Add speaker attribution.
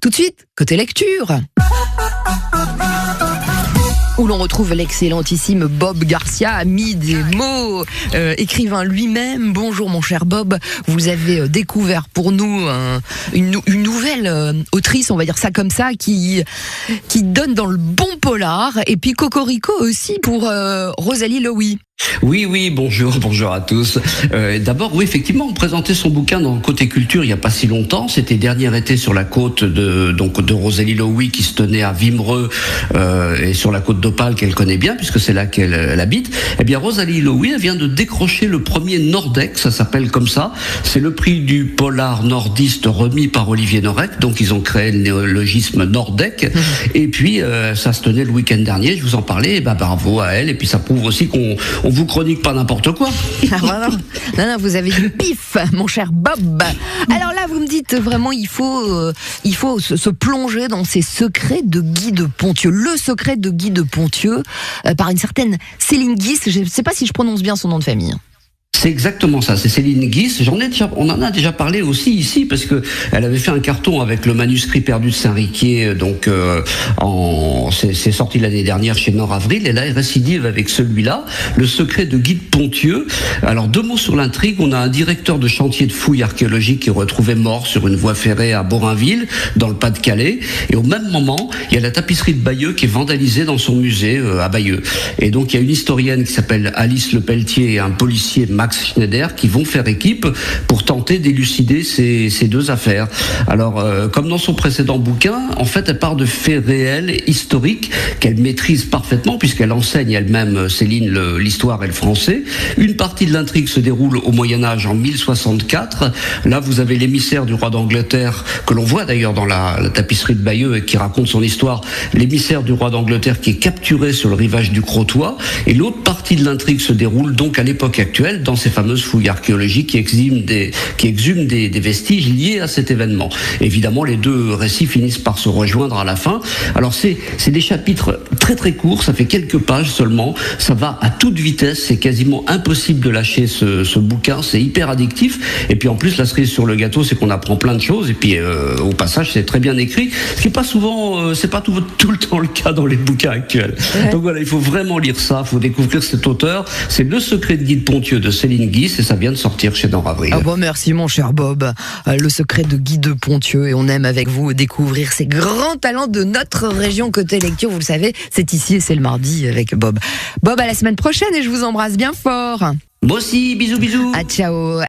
Speaker 1: Tout de suite, côté lecture, où l'on retrouve l'excellentissime Bob Garcia, ami des mots, écrivain lui-même. Bonjour mon cher Bob, vous avez découvert pour nous une nouvelle autrice, on va dire ça comme ça, qui donne dans le bon polar, et puis Cocorico aussi pour Rosalie Lowy.
Speaker 2: Oui, bonjour à tous. D'abord, oui, effectivement, on présentait son bouquin dans Côté Culture il n'y a pas si longtemps. C'était dernier été sur la côte de Rosalie Lowy qui se tenait à Wimereux et sur la côte d'Opale qu'elle connaît bien puisque c'est là qu'elle habite. Eh bien, Rosalie Lowy, elle vient de décrocher le premier Nordex, ça s'appelle comme ça. C'est le prix du polar nordiste remis par Olivier Norek. Donc, ils ont créé le néologisme Nordec. Et puis, ça se tenait le week-end dernier. Je vous en parlais. Et bravo à elle. Et puis, ça prouve aussi qu'on vous chronique pas n'importe quoi.
Speaker 1: Ah, non, vous avez du pif, mon cher Bob. Alors là, vous me dites vraiment, il faut se plonger dans ces secrets de Guy de Ponthieu. Le secret de Guy de Ponthieu, par une certaine Céline Guis. Je ne sais pas si je prononce bien son nom de famille.
Speaker 2: C'est exactement ça, c'est Céline Guis. On en a déjà parlé aussi ici parce que elle avait fait un carton avec le manuscrit perdu de Saint-Riquier, donc c'est sorti l'année dernière chez Nord Avril, et là elle récidive avec celui-là, Le secret de Guy de Ponthieu. Alors 2 mots sur l'intrigue, on a un directeur de chantier de fouilles archéologiques qui est retrouvé mort sur une voie ferrée à Borainville, dans le Pas-de-Calais, et au même moment, il y a la tapisserie de Bayeux qui est vandalisée dans son musée à Bayeux. Et donc il y a une historienne qui s'appelle Alice Lepelletier et un policier Max Schneider qui vont faire équipe pour tenter d'élucider ces 2 affaires. Alors, comme dans son précédent bouquin, en fait, elle part de faits réels, historiques, qu'elle maîtrise parfaitement puisqu'elle enseigne elle-même, Céline, l'histoire et le français. Une partie de l'intrigue se déroule au Moyen-Âge en 1064. Là, vous avez l'émissaire du roi d'Angleterre, que l'on voit d'ailleurs dans la tapisserie de Bayeux et qui raconte son histoire, l'émissaire du roi d'Angleterre qui est capturé sur le rivage du Crotoy. Et l'autre partie de l'intrigue se déroule donc à l'époque actuelle, dans ces fameuses fouilles archéologiques qui exhument des vestiges liés à cet événement. Évidemment, les 2 récits finissent par se rejoindre à la fin. Alors c'est des chapitres très très courts, ça fait quelques pages seulement, ça va à toute vitesse, c'est quasiment impossible de lâcher ce bouquin, c'est hyper addictif, et puis en plus la cerise sur le gâteau, c'est qu'on apprend plein de choses, et puis au passage c'est très bien écrit, ce qui est pas souvent, c'est pas tout le temps le cas dans les bouquins actuels. Ouais. Donc voilà, il faut vraiment lire ça, il faut découvrir cet auteur. C'est Le secret de Guy de Ponthieu de Céline Guis, et ça vient de sortir chez Nord Avril.
Speaker 1: Ah bon, merci mon cher Bob. Le secret de Guy de Ponthieu, et on aime avec vous découvrir ces grands talents de notre région côté lecture. Vous le savez, c'est ici et c'est le mardi avec Bob. Bob, à la semaine prochaine et je vous embrasse bien fort.
Speaker 2: Moi aussi, bisous.
Speaker 1: Ah, ciao.